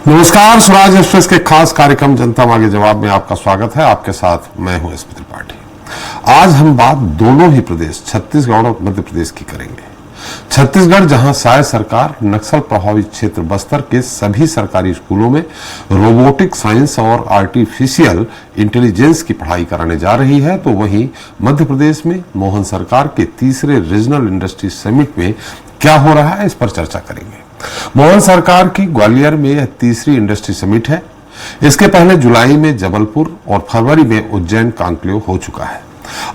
नमस्कार, स्वराज एक्सप्रेस के खास कार्यक्रम जनता मांगे जवाब में आपका स्वागत है। आपके साथ मैं हूं एसपी त्रिपाठी। आज हम बात दोनों ही प्रदेश छत्तीसगढ़ और मध्य प्रदेश की करेंगे। छत्तीसगढ़, जहां शायद सरकार नक्सल प्रभावित क्षेत्र बस्तर के सभी सरकारी स्कूलों में रोबोटिक साइंस और आर्टिफिशियल इंटेलिजेंस की पढ़ाई कराने जा रही है, तो वहीं मध्य प्रदेश में मोहन सरकार के तीसरे रीजनल इंडस्ट्री समिट में क्या हो रहा है, इस पर चर्चा करेंगे। मोहन सरकार की ग्वालियर में यह तीसरी इंडस्ट्री समिट है। इसके पहले जुलाई में जबलपुर और फरवरी में उज्जैन कांक्लेव हो चुका है।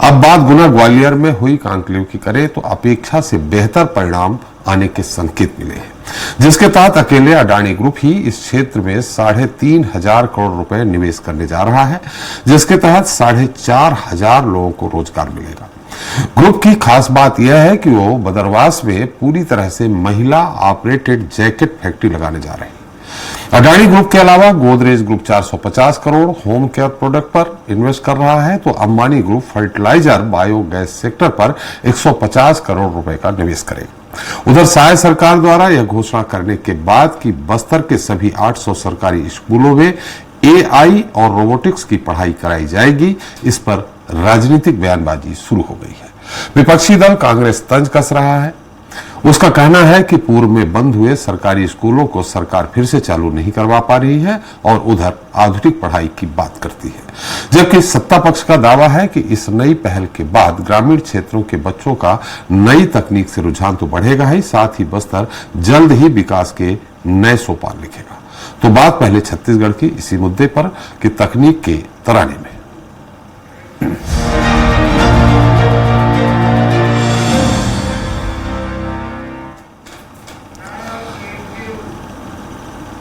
अब बात गुना ग्वालियर में हुई कांक्लेव की करें तो अपेक्षा से बेहतर परिणाम आने के संकेत मिले हैं, जिसके तहत अकेले अडानी ग्रुप ही इस क्षेत्र में 3,500 करोड़ रुपए निवेश करने जा रहा है, जिसके तहत 4,500 लोगों को रोजगार मिलेगा। ग्रुप की खास बात यह है कि वो बदरवास में पूरी तरह से महिला ऑपरेटेड जैकेट फैक्ट्री लगाने जा रहे हैं। अडानी ग्रुप के अलावा Godrej group 450 crore home care product पर इन्वेस्ट कर रहा है, तो Ambani group fertilizer biogas sector पर 150 करोड़ रुपए का निवेश करेगा। उधर शायद सरकार द्वारा यह घोषणा करने के बाद कि बस्तर के सभी 800 सरकारी स्कूलों में एआई और रोबोटिक्स की पढ़ाई कराई जाएगी, इस पर राजनीतिक बयानबाजी शुरू हो गई है। विपक्षी दल कांग्रेस तंज कस रहा है। उसका कहना है कि पूर्व में बंद हुए सरकारी स्कूलों को सरकार फिर से चालू नहीं करवा पा रही है और उधर आधुनिक पढ़ाई की बात करती है, जबकि सत्ता पक्ष का दावा है कि इस नई पहल के बाद ग्रामीण क्षेत्रों के बच्चों का नई तकनीक से रुझान तो बढ़ेगा ही, साथ ही बस्तर जल्द ही विकास के नए सोपान लिखेगा। तो बात पहले छत्तीसगढ़ की इसी मुद्दे पर कि तकनीक के तराने में।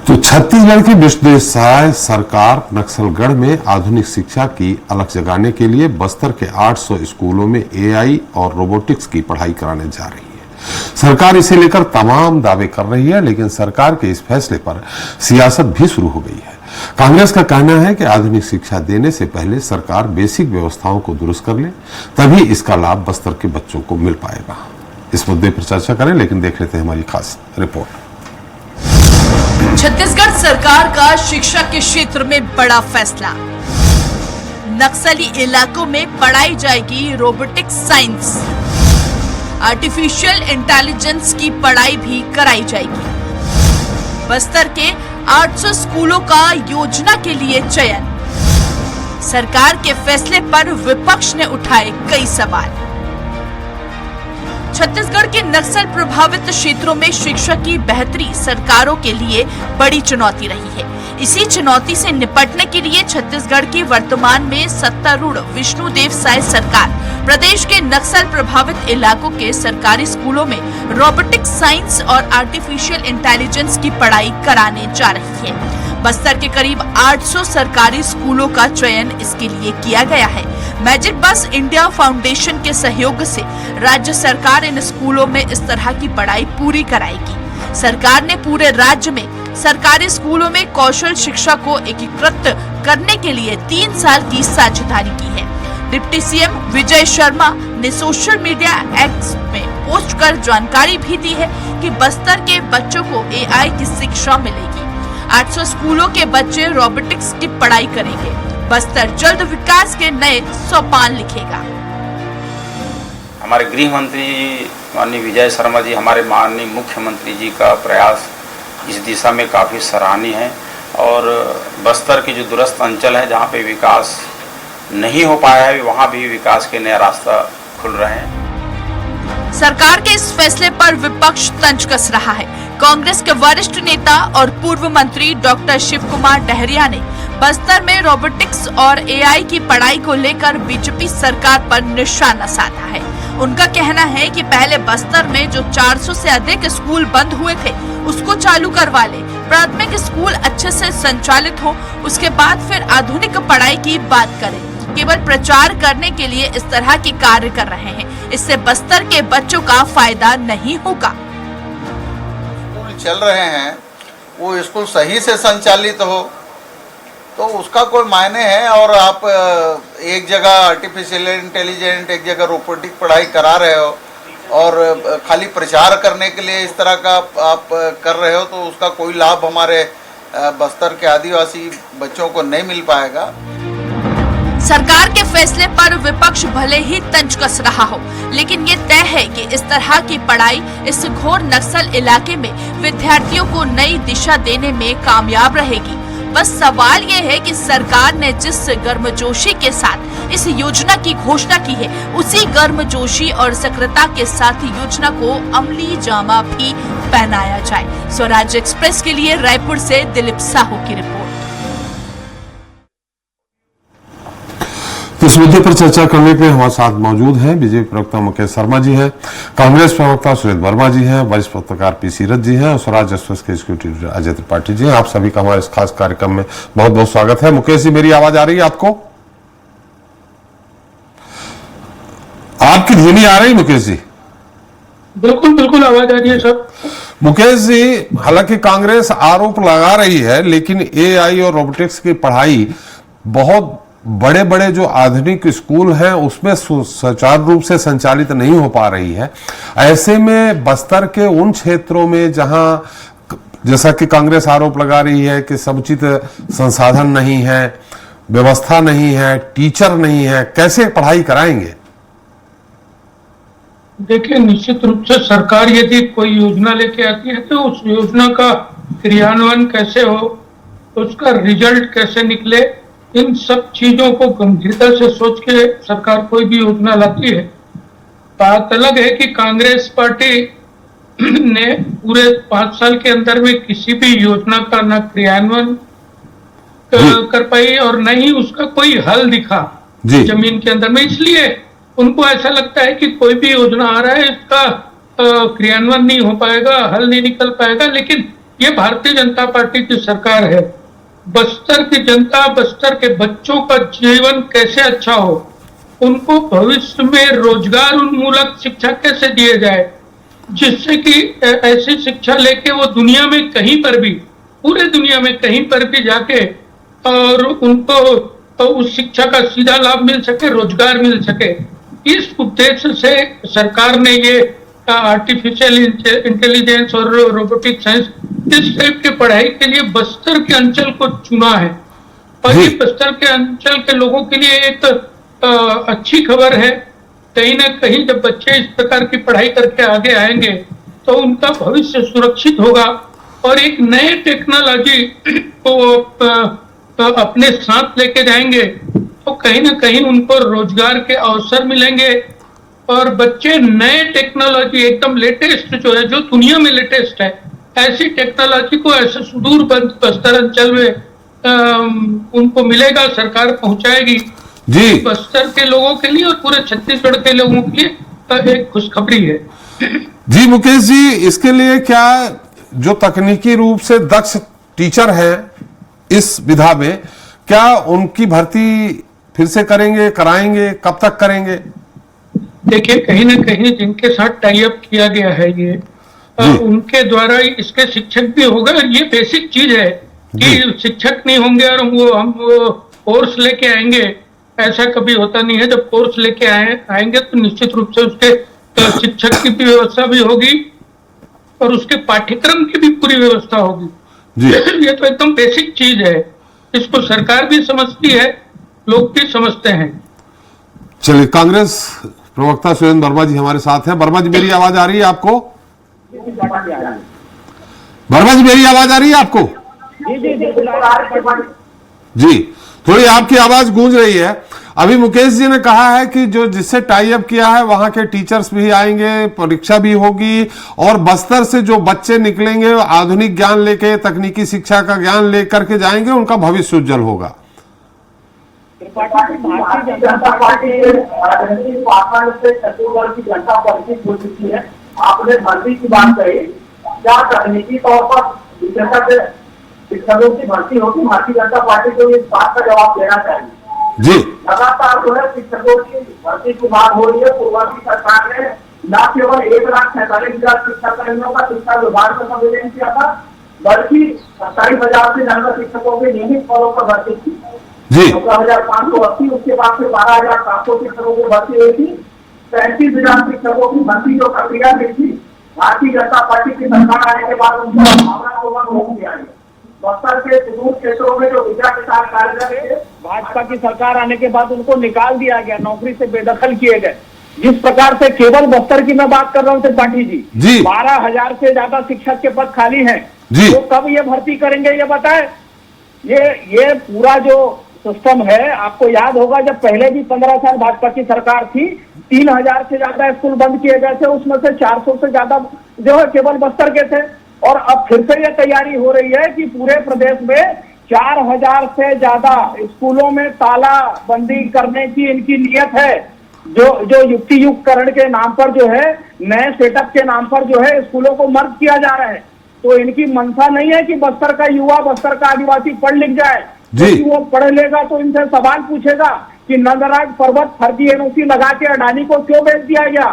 तो छत्तीसगढ़ की विश्वदेशाय सरकार नक्सलगढ़ में आधुनिक शिक्षा की अलख जगाने के लिए बस्तर के 800 स्कूलों में एआई और रोबोटिक्स की पढ़ाई कराने जा रही है। सरकार इसे लेकर तमाम दावे कर रही है, लेकिन सरकार के इस फैसले पर सियासत भी शुरू हो गई है। कांग्रेस का कहना है कि आधुनिक शिक्षा देने से पहले सरकार बेसिक व्यवस्थाओं को दुरुस्त कर ले, तभी इसका लाभ बस्तर के बच्चों को मिल पाएगा। इस मुद्दे पर चर्चा करें, लेकिन देख लेते हैं हमारी खास रिपोर्ट। छत्तीसगढ़ सरकार का शिक्षा के क्षेत्र में बड़ा फैसला। नक्सली इलाकों में पढ़ाई जाएगी रोबोटिक्स साइंस, आर्टिफिशियल इंटेलिजेंस की पढ़ाई भी कराई जाएगी। बस्तर के 800 स्कूलों का योजना के लिए चयन। सरकार के फैसले पर विपक्ष ने उठाए कई सवाल। छत्तीसगढ़ के नक्सल प्रभावित क्षेत्रों में शिक्षा की बेहतरी सरकारों के लिए बड़ी चुनौती रही है। इसी चुनौती से निपटने के लिए छत्तीसगढ़ की वर्तमान में सत्तारूढ़ विष्णुदेव साय सरकार प्रदेश के नक्सल प्रभावित इलाकों के सरकारी स्कूलों में रोबोटिक्स साइंस और आर्टिफिशियल इंटेलिजेंस की पढ़ाई कराने जा रही है। बस्तर के करीब 800 सरकारी स्कूलों का चयन इसके लिए किया गया है। मैजिक बस इंडिया फाउंडेशन के सहयोग से राज्य सरकार इन स्कूलों में इस तरह की पढ़ाई पूरी कराएगी। सरकार ने पूरे राज्य में सरकारी स्कूलों में कौशल शिक्षा को एकीकृत करने के लिए 3 साल की साझेदारी की है। डिप्टी सीएम विजय शर्मा ने सोशल मीडिया एक्स में पोस्ट कर जानकारी भी दी है कि बस्तर के बच्चों को एआई की शिक्षा मिलेगी। 800 स्कूलों के बच्चे रोबोटिक्स की पढ़ाई करेंगे। बस्तर जल्द विकास के नए सोपान लिखेगा। हमारे गृह मंत्री माननीय विजय शर्मा जी, हमारे माननीय मुख्यमंत्री जी का प्रयास इस दिशा में काफ़ी सराहनीय है और बस्तर के जो दूरस्थ अंचल है जहाँ पे विकास नहीं हो पाया है, वहाँ भी विकास के नया रास्ता खुल रहे हैं। सरकार के इस फैसले पर विपक्ष तंज कस रहा है। कांग्रेस के वरिष्ठ नेता और पूर्व मंत्री डॉक्टर शिव कुमार डहरिया ने बस्तर में रोबोटिक्स और एआई की पढ़ाई को लेकर बीजेपी सरकार पर निशाना साधा है। उनका कहना है कि पहले बस्तर में जो 400 से अधिक स्कूल बंद हुए थे उसको चालू करवा ले, प्राथमिक स्कूल अच्छे से संचालित हो, उसके बाद फिर आधुनिक पढ़ाई की बात करें। केवल प्रचार करने के लिए इस तरह के कार्य कर रहे हैं, इससे बस्तर के बच्चों का फायदा नहीं होगा। स्कूल चल रहे हैं, वो स्कूल सही से संचालित हो तो उसका कोई मायने है। और आप एक जगह आर्टिफिशियल इंटेलिजेंट, एक जगह रोबोटिक पढ़ाई करा रहे हो और खाली प्रचार करने के लिए इस तरह का आप कर रहे हो, तो उसका कोई लाभ हमारे बस्तर के आदिवासी बच्चों को नहीं मिल पाएगा। सरकार के फैसले पर विपक्ष भले ही तंज कस रहा हो, लेकिन ये तय है कि इस तरह की पढ़ाई इस घोर नक्सल इलाके में विद्यार्थियों को नई दिशा देने में कामयाब रहेगी। बस सवाल ये है कि सरकार ने जिस गर्मजोशी के साथ इस योजना की घोषणा की है, उसी गर्मजोशी और सक्रियता के साथ योजना को अमली जामा भी पहनाया जाए। स्वराज एक्सप्रेस के लिए रायपुर से दिलीप साहू की रिपोर्ट। इस मुद्दे पर चर्चा करने के लिए हमारे साथ मौजूद हैं बीजेपी प्रवक्ता मुकेश शर्मा जी हैं, कांग्रेस प्रवक्ता सुरेश वर्मा जी हैं, वरिष्ठ पत्रकार पी सीरत जी हैं और स्वराज एक्सप्रेस के एग्जीक्यूटिव अजय त्रिपाठी जी हैं। आप सभी का हमारे इस खास कार्यक्रम में बहुत बहुत स्वागत है। मुकेश जी, मेरी आवाज आ रही है आपको? आपकी धीमी आ रही मुकेश जी? बिल्कुल बिल्कुल आवाज आ रही है सर। मुकेश जी, हालांकि कांग्रेस आरोप लगा रही है, लेकिन एआई और रोबोटिक्स की पढ़ाई बहुत बड़े बड़े जो आधुनिक स्कूल हैं उसमें सुचारू रूप से संचालित नहीं हो पा रही है। ऐसे में बस्तर के उन क्षेत्रों में जहां, जैसा कि कांग्रेस आरोप लगा रही है कि समुचित संसाधन नहीं है, व्यवस्था नहीं है, टीचर नहीं है, कैसे पढ़ाई कराएंगे? देखिए, निश्चित रूप से सरकार यदि कोई योजना लेके आती है तो उस योजना का क्रियान्वयन कैसे हो, उसका रिजल्ट कैसे निकले, इन सब चीजों को गंभीरता से सोच के सरकार कोई भी योजना लाती है। बात अलग है कि कांग्रेस पार्टी ने पूरे 5 साल के अंदर में किसी भी योजना का न क्रियान्वयन कर पाई और न ही उसका कोई हल दिखा जमीन के अंदर में। इसलिए उनको ऐसा लगता है कि कोई भी योजना आ रहा है इसका क्रियान्वयन नहीं हो पाएगा, हल नहीं निकल पाएगा। लेकिन ये भारतीय जनता पार्टी की सरकार है। बस्तर की जनता, बस्तर के बच्चों का जीवन कैसे अच्छा हो, उनको भविष्य में रोजगार उन्मूलक शिक्षा कैसे दिए जाए, जिससे कि ऐसी शिक्षा लेके वो दुनिया में कहीं पर भी, पूरे दुनिया में कहीं पर भी जाके और उनको तो उस शिक्षा का सीधा लाभ मिल सके, रोजगार मिल सके। इस उद्देश्य से सरकार ने ये आर्टिफिशियल इंटेलिजेंस और रोबोटिक साइंस इस टाइप के पढ़ाई के लिए बस्तर के अंचल को चुना है। और ये बस्तर के अंचल के लोगों के लिए एक अच्छी खबर है। कहीं ना कहीं जब बच्चे इस प्रकार की पढ़ाई करके आगे आएंगे तो उनका भविष्य सुरक्षित होगा और एक नए टेक्नोलॉजी को अपने साथ लेके जाएंगे तो कहीं ना कहीं उनको रोजगार के अवसर मिलेंगे और बच्चे नए टेक्नोलॉजी एकदम लेटेस्ट जो है, जो दुनिया में लेटेस्ट है, ऐसी टेक्नोलॉजी को ऐसे सुदूर बस्तर अंचल में उनको मिलेगा, सरकार पहुंचाएगी जी। बस्तर के लोगों के लिए और पूरे छत्तीसगढ़ के लोगों के लिए एक खुशखबरी है जी। मुकेश जी, इसके लिए क्या जो तकनीकी रूप से दक्ष टीचर हैं इस विधा में, क्या उनकी भर्ती फिर से करेंगे, कराएंगे, कब तक करेंगे? देखिए, कहीं ना कहीं जिनके साथ टाई अप किया गया है ये उनके द्वारा इसके शिक्षक भी होगा। ये बेसिक चीज है कि शिक्षक नहीं होंगे और हम कोर्स लेके आएंगे, ऐसा कभी होता नहीं है। जब कोर्स लेके आएंगे तो निश्चित रूप से उसके शिक्षक की भी व्यवस्था भी होगी और उसके पाठ्यक्रम की भी पूरी व्यवस्था होगी। ये तो एकदम बेसिक चीज है, इसको सरकार भी समझती है, लोग भी समझते हैं। चलिए, कांग्रेस प्रवक्ता सुरेश वर्मा जी हमारे साथ हैं। वर्मा जी, मेरी आवाज आ रही है आपको? वर्मा जी, मेरी आवाज आ रही है आपको? जी, थोड़ी आपकी आवाज गूंज रही है। अभी मुकेश जी ने कहा है कि जो जिससे टाई अप किया है वहां के टीचर्स भी आएंगे, परीक्षा भी होगी और बस्तर से जो बच्चे निकलेंगे आधुनिक ज्ञान लेके, तकनीकी शिक्षा का ज्ञान लेकर के जाएंगे, उनका भविष्य उज्जवल होगा। भारतीय जनता पार्टी से छत्तीसगढ़ की जनता परिचित हो चुकी है। आपने भर्ती की बात कही, क्या तकनीकी तौर पर जैसा शिक्षकों की भर्ती होगी, भारतीय जनता पार्टी को इस बात का जवाब देना चाहिए जी। लगातार जो है शिक्षकों की भर्ती की मांग हो रही है। पूर्ववर्ती सरकार ने न केवल 1,47,000 शिक्षाकर्मियों का शिक्षा विभाग में संविलियन किया था, बल्कि 27,000 से ज्यादा शिक्षकों के नियमित पदों पर भर्ती की 14,580। उसके बाद से 12,700 शिक्षकों की भर्ती हुई थी। 35,000 शिक्षकों की भर्ती जो प्रक्रिया थी, भारतीय जनता पार्टी की सरकार आने के बाद उनको भावनापूर्वक रोक दिया गया। बस्तर के सुदूर क्षेत्रों में जो विद्या के साथ कार्यरत थे, भाजपा की सरकार आने के बाद उनको निकाल दिया गया, नौकरी से बेदखल किए गए। जिस प्रकार से केवल बस्तर की मैं बात कर रहा हूँ त्रिपाठी जी, 12,000 से ज्यादा शिक्षक के पद खाली हैं, तो कब ये भर्ती करेंगे ये बताए। ये पूरा जो सिस्टम है, आपको याद होगा जब पहले भी 15 साल भाजपा की सरकार थी, 3,000 से ज्यादा स्कूल बंद किए गए थे, उसमें से 400 से ज्यादा जो है केवल बस्तर के थे। और अब फिर से ये तैयारी हो रही है कि पूरे प्रदेश में 4,000 से ज्यादा स्कूलों में ताला बंदी करने की इनकी नियत है। जो युक्ति युक्तकरण के नाम पर जो है, नए सेटअप के नाम पर जो है स्कूलों को मर्ज किया जा रहा है। तो इनकी मंशा नहीं है कि बस्तर का युवा, बस्तर का आदिवासी पढ़ लिख जाए, क्योंकि वो पढ़ लेगा तो इनसे सवाल पूछेगा कि नंदराज पर्वत फर्जी एनओसी लगा के अडानी को क्यों बेच दिया गया,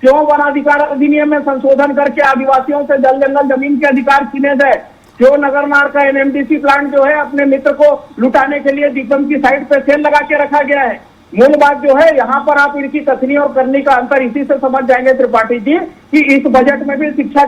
क्यों वन अधिकार अधिनियम में संशोधन करके आदिवासियों से जल जंगल जमीन के अधिकार छीने गए, क्यों नगरनार का एनएमडीसी प्लांट जो है अपने मित्र को लुटाने के लिए दीपम की साइड पे सेल लगा के रखा गया है। मूल बात जो है, यहाँ पर आप इनकी कथनी और करनी का अंतर इसी से समझ जाएंगे त्रिपाठी जी कि इस बजट में भी शिक्षा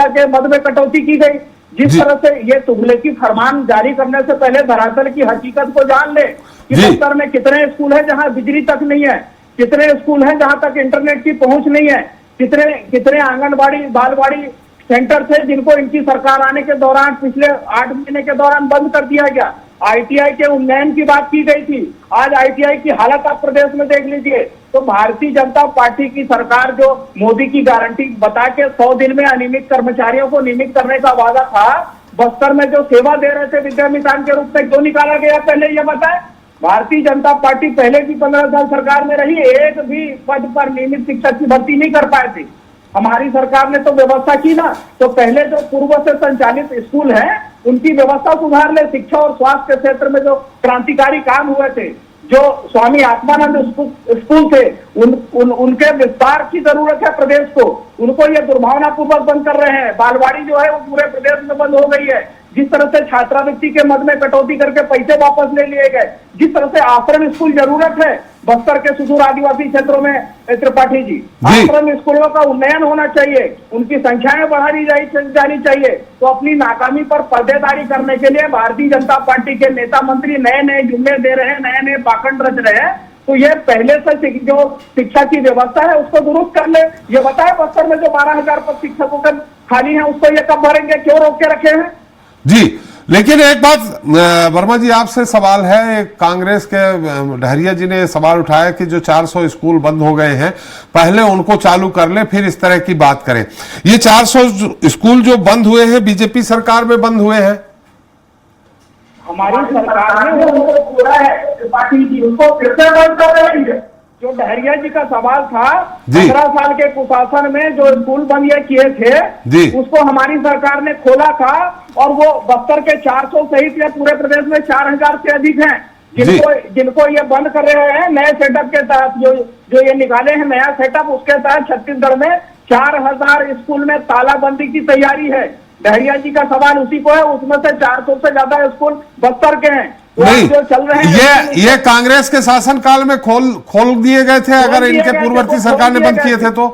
के मद में कटौती की गई। जिस तरह से ये तुगलकी फरमान जारी करने से पहले धरातल की हकीकत को जान ले कि बस्तर में कितने स्कूल है जहाँ बिजली तक नहीं है, कितने स्कूल हैं जहां तक इंटरनेट की पहुंच नहीं है, कितने आंगनबाड़ी बालवाड़ी सेंटर थे जिनको इनकी सरकार आने के दौरान पिछले 8 महीने के दौरान बंद कर दिया गया। आईटीआई के उन्नयन की बात की गई थी, आज आईटीआई की हालत आप प्रदेश में देख लीजिए। तो भारतीय जनता पार्टी की सरकार जो मोदी की गारंटी बता के 100 दिन में अनियमित कर्मचारियों को नियमित करने का वादा था, बस्तर में जो सेवा दे रहे थे विद्यामितान के रूप में क्यों निकाला गया पहले ये बताए। भारतीय जनता पार्टी पहले की 15 साल सरकार में रही, एक भी पद पर नियमित शिक्षक की भर्ती नहीं कर पाए थे। हमारी सरकार ने तो व्यवस्था की ना, तो पहले जो पूर्व से संचालित स्कूल हैं उनकी व्यवस्था सुधार ले। शिक्षा और स्वास्थ्य के क्षेत्र में जो क्रांतिकारी काम हुए थे, जो स्वामी आत्मानंद स्कूल थे, उनके विस्तार की जरूरत है प्रदेश को। उनको ये दुर्भावनापूर्वक बंद कर रहे हैं। बालवाड़ी जो है वो पूरे प्रदेश में बंद हो गई है। जिस तरह से छात्रावृत्ति के मद में कटौती करके पैसे वापस ले लिए गए, जिस तरह से आश्रम स्कूल जरूरत है बस्तर के सुदूर आदिवासी क्षेत्रों में त्रिपाठी जी, आश्रम स्कूलों का उन्नयन होना चाहिए, उनकी संख्याएं बढ़ाई जानी चाहिए। तो अपनी नाकामी पर पर्देदारी करने के लिए भारतीय जनता पार्टी के नेता मंत्री नए नए जुमले दे रहे हैं, नए नए पाखंड रच रहे हैं। तो ये पहले से जो शिक्षा की व्यवस्था है उसको दुरुस्त कर ले। ये बताए बस्तर में जो 12,000 पद शिक्षकों के खाली हैं उसको ये कब भरेंगे, क्यों रोक के रखे हैं जी। लेकिन एक बात वर्मा जी आपसे सवाल है, कांग्रेस के डहरिया जी ने सवाल उठाया कि जो 400 स्कूल बंद हो गए हैं पहले उनको चालू कर ले फिर इस तरह की बात करें। ये 400 स्कूल जो बंद हुए हैं बीजेपी सरकार में बंद हुए हैं, हमारी सरकार ने उनको पूरा है त्रिपाठी जी, उनको फिर से बंद कर रही है। जो डहरिया जी का सवाल था, 15 साल के कुशासन में जो स्कूल बंद किए थे उसको हमारी सरकार ने खोला था, और वो बस्तर के 400 सहित या पूरे प्रदेश में 4,000 से अधिक हैं जिनको ये बंद कर रहे हैं। नए सेटअप के तहत जो ये निकाले हैं नया सेटअप, उसके तहत छत्तीसगढ़ में 4,000 स्कूल में तालाबंदी की तैयारी है। डहरिया जी का सवाल उसी को है, उसमें से 400 से ज्यादा स्कूल बस्तर के हैं। नहीं, जो चल रहे हैं ये कांग्रेस के शासन काल में खोल दिए गए थे, अगर इनके पूर्ववर्ती सरकार ने बंद किए थे तो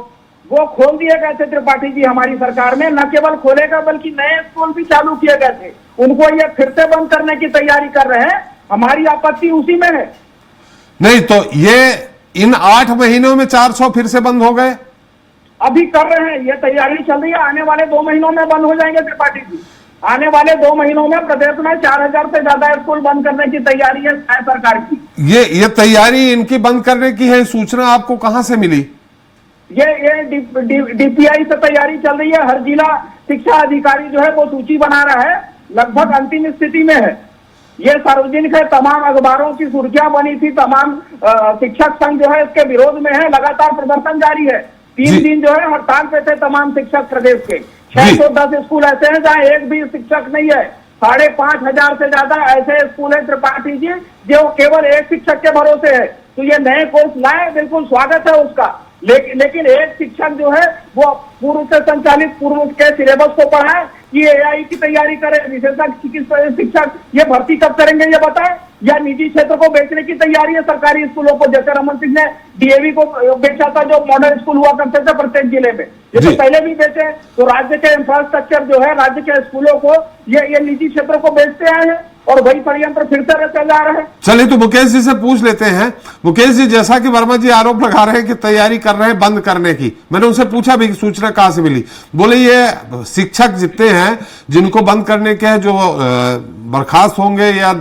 वो खोल दिए गए थे त्रिपाठी जी हमारी सरकार में। न केवल खोलेगा बल्कि नए स्कूल भी चालू किए गए थे, उनको ये फिर से बंद करने की तैयारी कर रहे हैं। हमारी आपत्ति उसी में है। नहीं तो ये इन 8 महीनों में 400 फिर से बंद हो गए, अभी कर रहे हैं, ये तैयारी चल रही है। आने वाले 2 महीनों में बंद हो जाएंगे त्रिपाठी जी। आने वाले 2 महीनों में प्रदेश में 4,000 से ज्यादा स्कूल बंद करने की तैयारी है सरकार की। ये तैयारी इनकी बंद करने की है, सूचना आपको कहां से मिली? ये डीपीआई से तैयारी चल रही है। हर जिला शिक्षा अधिकारी जो है वो सूची बना रहा है, लगभग अंतिम स्थिति में है। ये सार्वजनिक है, तमाम अखबारों की सुर्खियां बनी थी, तमाम शिक्षक संघ जो है इसके विरोध में है, लगातार प्रदर्शन जारी है। 3 दिन जो है हड़ताल पे थे तमाम शिक्षक प्रदेश के। 610 स्कूल ऐसे हैं जहाँ एक भी शिक्षक नहीं है। 5,500 से ज्यादा ऐसे स्कूल है त्रिपाठी जी जो केवल एक शिक्षक के भरोसे है। तो ये नए कोर्स लाए, बिल्कुल स्वागत है उसका, लेकिन एक शिक्षक जो है वो पूर्व से संचालित पूर्व के सिलेबस को पढ़ाए, ये एआई की तैयारी करे, विशेषज्ञ चिकित्सा शिक्षक ये भर्ती कब करेंगे ये बताएं, या निजी क्षेत्र को बेचने की तैयारी है सरकारी स्कूलों को, जैसे रमन सिंह ने डीएवी को बेचा था जो मॉडल स्कूल हुआ करते थे प्रत्येक जिले में। ये जी। तो पहले भी बेचे, तो राज्य के इंफ्रास्ट्रक्चर जो है, राज्य के स्कूलों को ये निजी क्षेत्रों को बेचते आए हैं और वही षड्यंत्र फिर से रचे जा रहे हैं। चलिए तो मुकेश जी से पूछ लेते हैं। मुकेश जी, जैसा कि वर्मा जी आरोप लगा रहे हैं कि तैयारी कर रहे हैं बंद करने की, मैंने उनसे पूछा भी कि सूचना कहां से मिली। बोले ये शिक्षक जितने हैं जिनको बंद करने के हैं, जो बर्खास्त होंगे या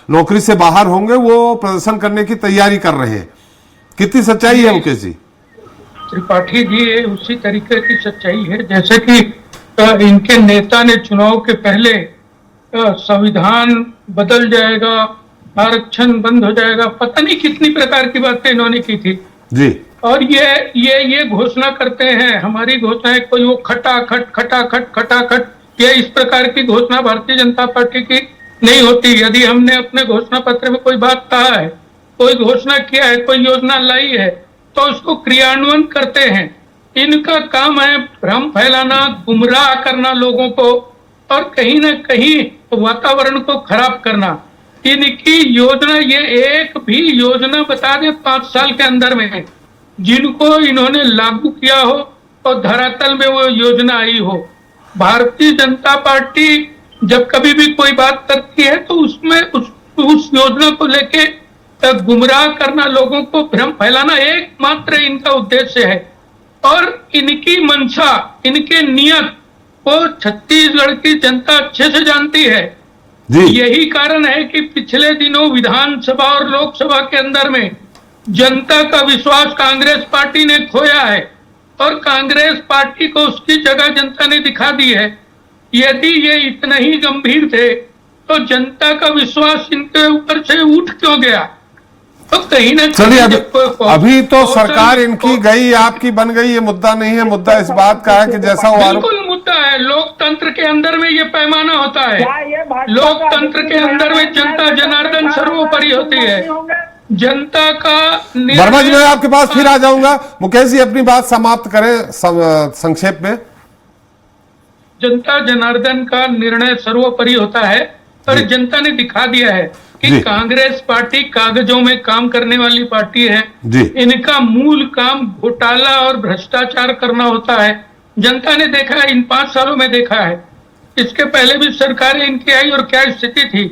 नौकरी से बाहर होंगे, वो प्रदर्शन करने की तैयारी कर रहे हैं। कितनी सच्चाई है मुकेश जी? त्रिपाठी जी, ये उसी तरीके की सच्चाई है जैसे कि इनके नेता ने चुनाव के पहले संविधान बदल जाएगा, आरक्षण बंद हो जाएगा, पता नहीं कितनी प्रकार की बातें इन्होंने की थी जी। और ये घोषणा करते हैं, हमारी घोषणाएं कोई वो खटाखट ये इस प्रकार की घोषणा भारतीय जनता पार्टी की नहीं होती। यदि हमने अपने घोषणा पत्र में कोई बात कहा है, कोई घोषणा किया है, कोई योजना लाई है, तो उसको क्रियान्वयन करते हैं। इनका काम है भ्रम फैलाना, गुमराह करना लोगों को और कहीं ना कहीं वातावरण को खराब करना। इनकी योजना, ये एक भी योजना बता दें 5 साल के अंदर में जिनको इन्होंने लागू किया हो और धरातल में वो योजना आई हो। भारतीय जनता पार्टी जब कभी भी कोई बात करती है तो उसमें उस योजना को लेके गुमराह करना, लोगों को भ्रम फैलाना एकमात्र इनका उद्देश्य है। और इनकी मंशा, इनके नियत को छत्तीसगढ़ की जनता अच्छे से जानती है। जी। यही कारण है कि पिछले दिनों विधानसभा और लोकसभा के अंदर में जनता का विश्वास कांग्रेस पार्टी ने खोया है और कांग्रेस पार्टी को उसकी जगह जनता ने दिखा दी है। यदि ये इतना ही गंभीर थे तो जनता का विश्वास इनके ऊपर से उठ क्यों गया? तो कहीं ना चलिए, अभी तो सरकार इनकी गई, आपकी बन गई, ये मुद्दा नहीं है। मुद्दा इस बात का है कि जैसा वो बिल्कुल मुद्दा है। लोकतंत्र के अंदर में ये पैमाना होता है। लोकतंत्र के अंदर में जनता जनार्दन सर्वोपरि होती है। जनता का वर्मा जी, मैं आपके पास फिर आ जाऊंगा। मुकेश जी अपनी बात समाप्त करें संक्षेप में। जनता जनार्दन का निर्णय सर्वोपरि होता है और जनता ने दिखा दिया है कि कांग्रेस पार्टी कागजों में काम करने वाली पार्टी है। इनका मूल काम घोटाला और भ्रष्टाचार करना होता है। जनता ने देखा है, इन 5 सालों में देखा है। इसके पहले भी सरकारें इनकी आई और क्या स्थिति थी,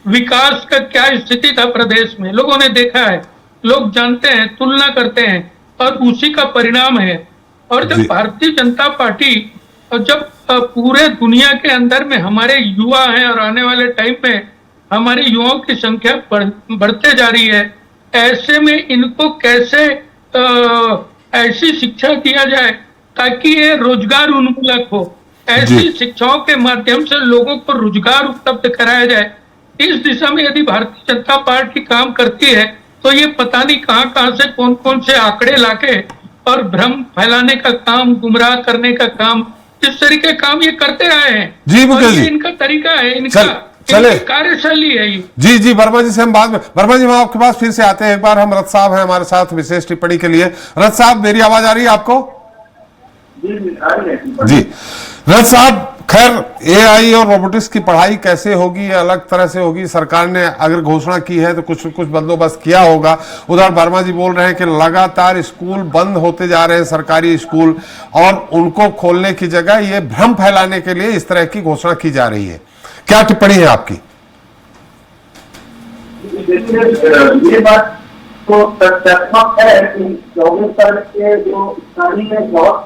विकास का क्या स्थिति था प्रदेश में, लोगों ने देखा है, लोग जानते हैं, तुलना करते हैं और उसी का परिणाम है। और जब भारतीय जनता पार्टी और जब पूरे दुनिया के अंदर में हमारे युवा हैं और आने वाले टाइम में हमारे युवाओं की संख्या बढ़ते जा रही है, ऐसे में इनको कैसे ऐसी शिक्षा दिया जाए ताकि ये रोजगार उन्मूलक हो। ऐसी शिक्षाओं के माध्यम से लोगों को रोजगार उपलब्ध कराया जाए। इस दिशा में यदि भारतीय जनता पार्टी काम करती है तो ये पता नहीं कहां से कौन कौन से आंकड़े लाके और भ्रम फैलाने का काम, गुमराह करने का काम, इस तरीके काम ये करते आए हैं। जी मुकेश जी, इनका तरीका है, इनका कार्यशैली है ये। जी वर्मा जी से हम बाद में, वर्मा जी हम आपके पास फिर से आते हैं। एक बार हम रथ साहब हैं हमारे साथ विशेष टिप्पणी के लिए। रथ साहब, मेरी आवाज आ रही है आपको? जी रथ साहब, खैर एआई और रोबोटिक्स की पढ़ाई कैसे होगी, अलग तरह से होगी। सरकार ने अगर घोषणा की है तो कुछ बंदोबस्त किया होगा। उधर वर्मा जी बोल रहे हैं कि लगातार स्कूल बंद होते जा रहे हैं, सरकारी स्कूल, और उनको खोलने की जगह ये भ्रम फैलाने के लिए इस तरह की घोषणा की जा रही है। क्या टिप्पणी है आपकी? ये बात तो तथ्यात्मक है कि 24 साल के जो स्थानीय बहुत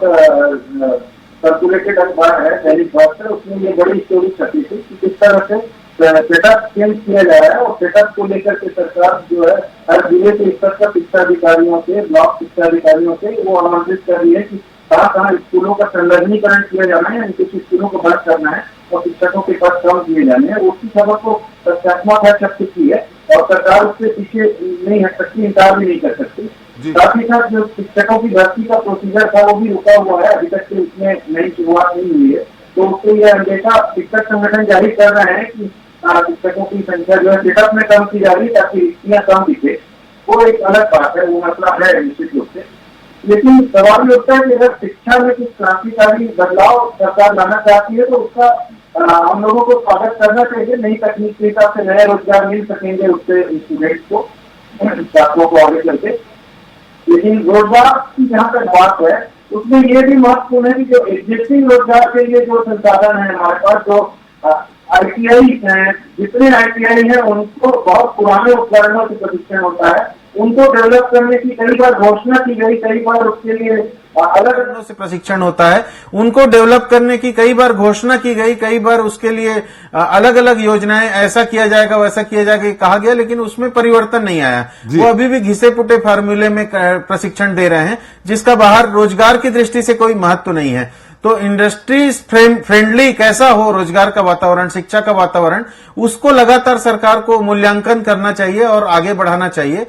सर्कुलेटेड अखबार है दैनिक भास्कर, उसमें ये बड़ी स्टोरी छपी थी कि किस तरह से सेटअप चेंज किया जा रहा है और सेटअप को लेकर के सरकार जो है हर जिले के स्तर का शिक्षा अधिकारियों से, ब्लॉक शिक्षा अधिकारियों से वो आमंत्रित कर रही है कि कहाँ स्कूलों का संलग्नीकरण किया जाना है, कुछ स्कूलों को बंद करना है और शिक्षकों के पद कम किए जाने हैं। उसकी खबर को तथ्यात्मक है, छप चुकी है और सरकार उससे पीछे नहीं हट सकती, इंकार भी नहीं कर सकती। साथ ही साथ जो शिक्षकों की भर्ती का प्रोसीजर था वो भी रुका हुआ है, अभी तक से उसमें नई शुरुआत नहीं हुई है। तो उससे यह अंदेशा शिक्षक संगठन जारी कर रहे हैं कि शिक्षकों की संख्या जो है सेटअप में कम की जा रही है ताकि रिक्तियां कम दिखे। वो एक अलग बात है, वो मसला है निश्चित रूप से। लेकिन सवाल ये उठता है कि अगर शिक्षा में कुछ क्रांतिकारी बदलाव सरकार लाना चाहती है तो उसका हम लोगों को स्वागत करना चाहिए। नई तकनीक के हिसाब से नए रोजगार मिल सकेंगे उससे स्टूडेंट्स को, छात्रों को आगे चलते। लेकिन रोजगार की जहाँ तक बात है उसमें ये भी महत्वपूर्ण है कि जो एग्जिस्टिंग रोजगार के लिए जो संसाधन है हमारे पास, जो ITI है, जितने ITI हैं उनको बहुत पुराने उपकरणों से प्रशिक्षण होता है, उनको डेवलप करने की कई बार घोषणा की गई, कई बार उसके लिए अलग से प्रशिक्षण होता है, उनको डेवलप करने की कई बार घोषणा की गई, कई बार उसके लिए अलग अलग योजनाएं, ऐसा किया जाएगा वैसा किया जाएगा कहा गया, लेकिन उसमें परिवर्तन नहीं आया। वो अभी भी घिसे पुटे फार्मूले में प्रशिक्षण दे रहे हैं, जिसका बाहर रोजगार की दृष्टि से कोई महत्व नहीं है। तो इंडस्ट्रीज फ्रेंडली कैसा हो रोजगार का वातावरण, शिक्षा का वातावरण, उसको लगातार सरकार को मूल्यांकन करना चाहिए और आगे बढ़ाना चाहिए।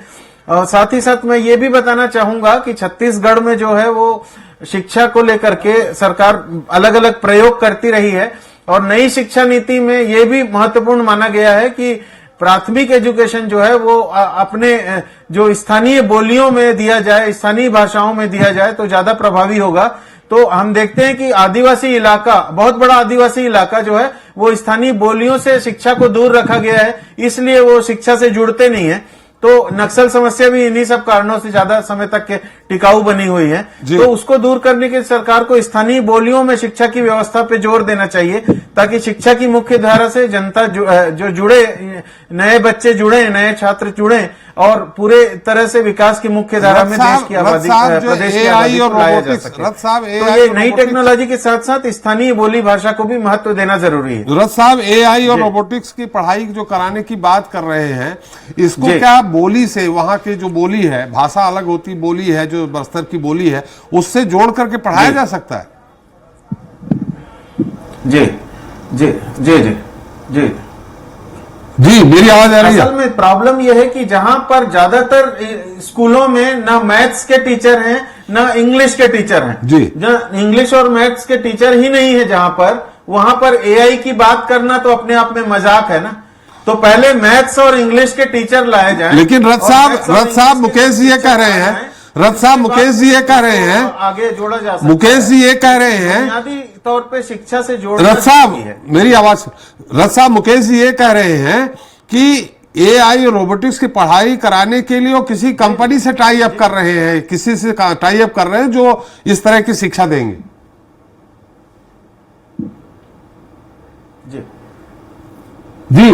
साथ ही साथ मैं ये भी बताना चाहूंगा कि छत्तीसगढ़ में जो है वो शिक्षा को लेकर के सरकार अलग अलग प्रयोग करती रही है, और नई शिक्षा नीति में ये भी महत्वपूर्ण माना गया है कि प्राथमिक एजुकेशन जो है वो अपने जो स्थानीय बोलियों में दिया जाए, स्थानीय भाषाओं में दिया जाए तो ज्यादा प्रभावी होगा। तो हम देखते हैं कि आदिवासी इलाका, बहुत बड़ा आदिवासी इलाका जो है वो स्थानीय बोलियों से शिक्षा को दूर रखा गया है, इसलिए वो शिक्षा से जुड़ते नहीं है। तो नक्सल समस्या भी इन्हीं सब कारणों से ज्यादा समय तक के टिकाऊ बनी हुई है। तो उसको दूर करने के सरकार को स्थानीय बोलियों में शिक्षा की व्यवस्था पे जोर देना चाहिए, ताकि शिक्षा की मुख्य धारा से जनता जो जुड़े, नए बच्चे जुड़े, नए छात्र जुड़े और पूरे तरह से विकास की मुख्य धारा में देश की आबादी, प्रदेश की आबादी को लाया जा सके। तो ये नई टेक्नोलॉजी के साथ साथ स्थानीय बोली भाषा को भी महत्व देना जरूरी है। रथ साहब, AI और रोबोटिक्स की पढ़ाई जो कराने की बात कर रहे हैं, इसको क्या बोली से, वहां की जो बोली है, भाषा अलग होती बोली है, जो बस्तर की बोली है, उससे जोड़ करके पढ़ाया जा सकता है? जी जी जी जी जी जी, मेरी आवाज आ रही है? असल में प्रॉब्लम यह है कि जहां पर ज्यादातर स्कूलों में ना मैथ्स के टीचर हैं ना इंग्लिश के टीचर हैं, जी, जहां इंग्लिश और मैथ्स के टीचर ही नहीं है, जहां पर वहां पर AI की बात करना तो अपने आप में मजाक है ना। तो पहले मैथ्स और इंग्लिश के टीचर लाए जाएं। लेकिन रथ साहब मुकेश जी ये कह रहे हैं, मुकेश जी ये कह रहे हैं, आगे जोड़ा जा सकता है। मुकेश जी ये कह रहे हैं बुनियादी तौर पे शिक्षा से जोड़ना रथ साहब, है। मेरी आवाज, रथ साहब, मुकेश जी ये कह रहे हैं कि AI और रोबोटिक्स की पढ़ाई कराने के लिए वो किसी कंपनी से टाई अप कर रहे हैं, किसी से टाई अप कर रहे हैं जो इस तरह की शिक्षा देंगे। जी जी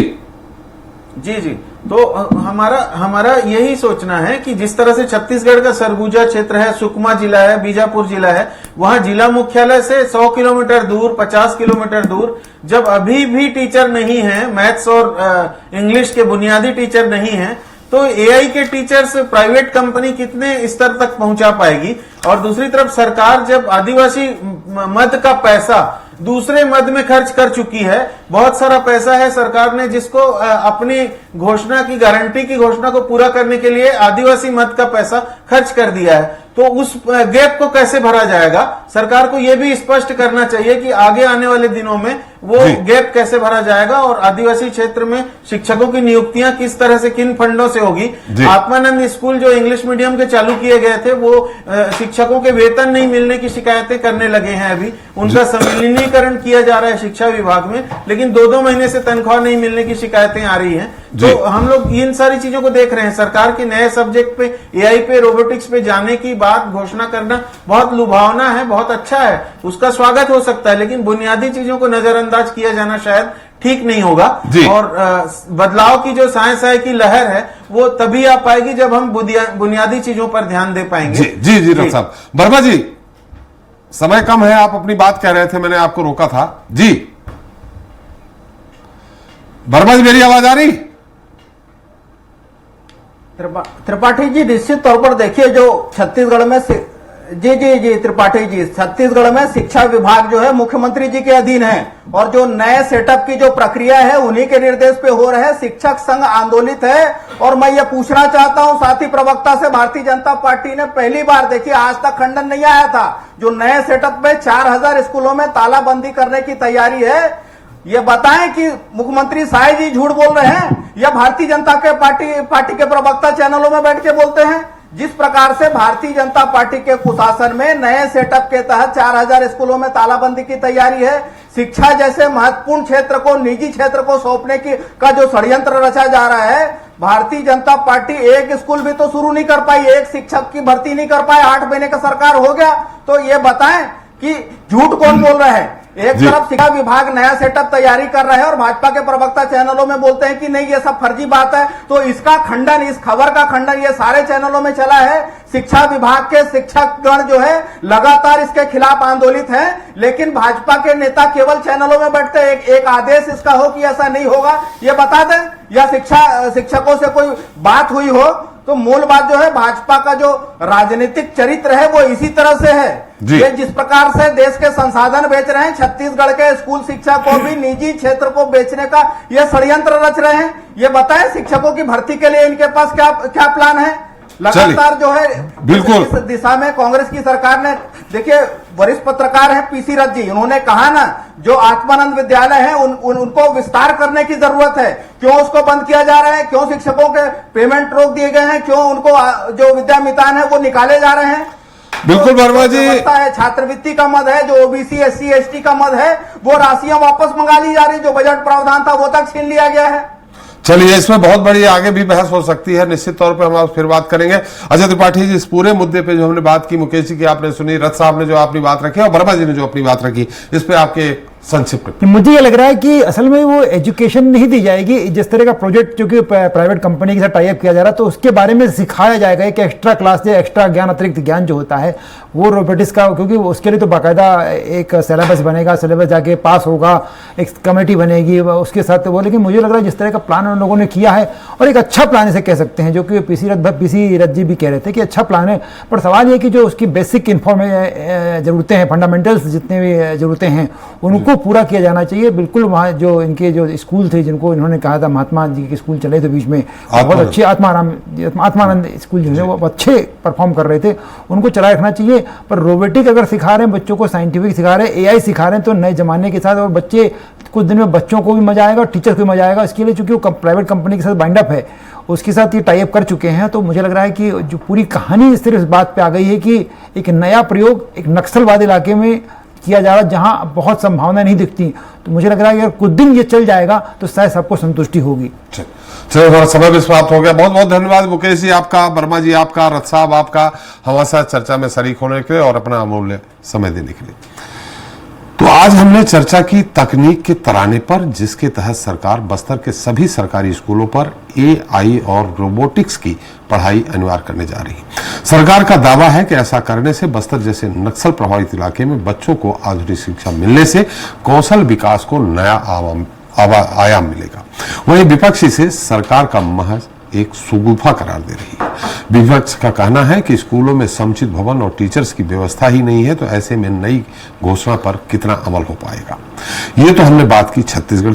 जी जी तो हमारा यही सोचना है कि जिस तरह से छत्तीसगढ़ का सरगुजा क्षेत्र है, सुकमा जिला है, बीजापुर जिला है, वहां जिला मुख्यालय से 100 किलोमीटर दूर, 50 किलोमीटर दूर जब अभी भी टीचर नहीं है, मैथ्स और इंग्लिश के बुनियादी टीचर नहीं है, तो AI के टीचर्स प्राइवेट कंपनी कितने स्तर तक पहुंचा पाएगी। और दूसरी तरफ सरकार जब आदिवासी मद का पैसा दूसरे मद में खर्च कर चुकी है, बहुत सारा पैसा है सरकार ने जिसको अपनी घोषणा की, गारंटी की घोषणा को पूरा करने के लिए आदिवासी मद का पैसा खर्च कर दिया है, तो उस गैप को कैसे भरा जाएगा? सरकार को यह भी स्पष्ट करना चाहिए कि आगे आने वाले दिनों में वो गैप कैसे भरा जाएगा और आदिवासी क्षेत्र में शिक्षकों की नियुक्तियां किस तरह से, किन फंडों से होगी। आत्मानंद स्कूल जो इंग्लिश मीडियम के चालू किए गए थे, वो शिक्षकों के वेतन नहीं मिलने की शिकायतें करने लगे हैं। अभी उनका संविलीनीकरण किया जा रहा है शिक्षा विभाग में, लेकिन 2-2 महीने से तनख्वाह नहीं मिलने की शिकायतें आ रही हैं। तो हम लोग इन सारी चीजों को देख रहे हैं। सरकार के नए सब्जेक्ट पे, AI पे, रोबोटिक्स पे जाने की बात, घोषणा करना बहुत लुभावना है, बहुत अच्छा है, उसका स्वागत हो सकता है, लेकिन बुनियादी चीजों को नजरअंदाज किया जाना शायद ठीक नहीं होगा। और बदलाव की जो साय की लहर है वो तभी आ पाएगी जब हम बुनियादी चीजों पर ध्यान दे पाएंगे। जी रथ साहब। वर्मा जी, समय कम है, आप अपनी बात कह रहे थे, मैंने आपको रोका था। जी वर्मा जी, मेरी आवाज आ रही? त्रिपाठी जी, निश्चित तौर पर देखिए, जो छत्तीसगढ़ में जी त्रिपाठी जी, छत्तीसगढ़ में शिक्षा विभाग जो है मुख्यमंत्री जी के अधीन है, और जो नए सेटअप की जो प्रक्रिया है उन्हीं के निर्देश पे हो रहे हैं। शिक्षक संघ आंदोलित है, और मैं ये पूछना चाहता हूं साथी प्रवक्ता से, भारतीय जनता पार्टी ने पहली बार, देखिए आज तक खंडन नहीं आया था, जो नए सेटअप में 4000 स्कूलों में तालाबंदी करने की तैयारी है, ये बताएं कि मुख्यमंत्री साय जी झूठ बोल रहे हैं या भारतीय जनता के पार्टी के प्रवक्ता चैनलों में बैठ के बोलते हैं? जिस प्रकार से भारतीय जनता पार्टी के कुशासन में नए सेटअप के तहत 4000 स्कूलों में तालाबंदी की तैयारी है, शिक्षा जैसे महत्वपूर्ण क्षेत्र को निजी क्षेत्र को सौंपने की का जो षड्यंत्र रचा जा रहा है, भारतीय जनता पार्टी एक स्कूल भी तो शुरू नहीं कर पाई, एक शिक्षक की भर्ती नहीं कर पाए, 8 महीने का सरकार हो गया। तो ये बताएं कि झूठ कौन बोल रहा है। एक तरफ शिक्षा विभाग नया सेटअप तैयारी कर रहा है और भाजपा के प्रवक्ता चैनलों में बोलते हैं कि नहीं ये सब फर्जी बात है। तो इसका खंडन, इस खबर का खंडन ये सारे चैनलों में चला है। शिक्षा विभाग के शिक्षकगण जो है लगातार इसके खिलाफ आंदोलित हैं, लेकिन भाजपा के नेता केवल चैनलों में बैठते एक आदेश इसका हो कि ऐसा नहीं होगा ये बता दें, या शिक्षकों से कोई बात हुई हो। तो मूल बात जो है भाजपा का जो राजनीतिक चरित्र है वो इसी तरह से है। ये जिस प्रकार से देश के संसाधन बेच रहे हैं, छत्तीसगढ़ के स्कूल शिक्षा को भी निजी क्षेत्र को बेचने का ये षड्यंत्र रच रहे हैं। ये बताएं शिक्षकों की भर्ती के लिए इनके पास क्या प्लान है। लगातार जो है बिल्कुल इस दिशा में कांग्रेस की सरकार ने, देखिए वरिष्ठ पत्रकार हैं पीसी रथ जी, उन्होंने कहा ना जो आत्मानंद विद्यालय है उनको विस्तार करने की जरूरत है। क्यों उसको बंद किया जा रहा है, क्यों शिक्षकों के पेमेंट रोक दिए गए हैं, क्यों उनको जो विद्यामितान है वो निकाले जा रहे हैं। बिल्कुल वर्मा जी, छात्रवृत्ति का मद है, जो ओबीसी एससी एसटी का मद है वो राशियां वापस मंगा ली जा रही, जो बजट प्रावधान था वो तक छीन लिया गया है। चलिए इसमें बहुत बड़ी आगे भी बहस हो सकती है, निश्चित तौर पे हम आप फिर बात करेंगे। अजय त्रिपाठी जी, इस पूरे मुद्दे पे जो हमने बात की, मुकेश जी की आपने सुनी, रथ साहब ने जो अपनी बात रखी और वर्मा जी ने जो अपनी बात रखी, इस पे आपके संक्षिप्त। मुझे ये लग रहा है कि असल में वो एजुकेशन नहीं दी जाएगी। जिस तरह का प्रोजेक्ट जो कि प्राइवेट कंपनी के साथ टाई अप किया जा रहा है तो उसके बारे में सिखाया जाएगा एक एक्स्ट्रा क्लास या एक्स्ट्रा ज्ञान, अतिरिक्त ज्ञान जो होता है वो रोबोटिक्स का, क्योंकि उसके लिए तो बाकायदा एक सिलेबस बनेगा, सिलेबस जाके पास होगा, एक कमेटी बनेगी उसके साथ वो। लेकिन मुझे लग रहा है जिस तरह का प्लान उन लोगों ने किया है, और एक अच्छा प्लान इसे कह सकते हैं, जो कि पीसी रथ जी भी कह रहे थे कि अच्छा प्लान है, पर सवाल ये कि जो उसकी बेसिक जरूरतें हैं, फंडामेंटल्स जितने भी जरूरतें हैं उनको पूरा किया जाना चाहिए। बिल्कुल वहाँ जो इनके जो स्कूल थे जिनको इन्होंने कहा था, महात्मा जी के स्कूल चले थे बीच में, बहुत अच्छे आत्मानंद स्कूल जो है वो अच्छे परफॉर्म कर रहे थे, उनको चलाए रखना चाहिए। पर रोबोटिक अगर सिखा रहे हैं बच्चों को, साइंटिफिक सिखा रहे हैं, एआई सिखा रहे हैं, तो नए जमाने के साथ, और बच्चे कुछ दिन में बच्चों को भी मजा आएगा और टीचर को भी मजा आएगा। इसके लिए चूंकि वो प्राइवेट कंपनी के साथ बाइंड अप है, उसके साथ ये टाई अप कर चुके हैं, तो मुझे लग रहा है कि जो पूरी कहानी सिर्फ इस बात पे आ गई है कि एक नया प्रयोग एक नक्सलवादी इलाके में किया जा रहा है जहां बहुत संभावना नहीं दिखती। तो मुझे लग रहा है कि अगर कुछ दिन ये चल जाएगा तो शायद सबको संतुष्टि होगी। चलो थोड़ा समय भी समाप्त हो गया। बहुत बहुत धन्यवाद मुकेश जी आपका, वर्मा जी आपका, रथ साहब आपका, हमारे साथ चर्चा में शरीक होने के लिए और अपना अमूल्य समय देने के लिए। तो आज हमने चर्चा की तकनीक के तराने पर, जिसके तहत सरकार बस्तर के सभी सरकारी स्कूलों पर एआई और रोबोटिक्स की पढ़ाई अनिवार्य करने जा रही है। सरकार का दावा है कि ऐसा करने से बस्तर जैसे नक्सल प्रभावित इलाके में बच्चों को आधुनिक शिक्षा मिलने से कौशल विकास को नया आयाम मिलेगा। वहीं विपक्ष इसे सरकार का महज एक सुगुफा करार दे रही है। विपक्ष का कहना है कि स्कूलों में समुचित भवन और टीचर्स की व्यवस्था ही नहीं है, तो ऐसे में नई घोषणा पर कितना अमल हो पाएगा। ये तो हमने बात की छत्तीसगढ़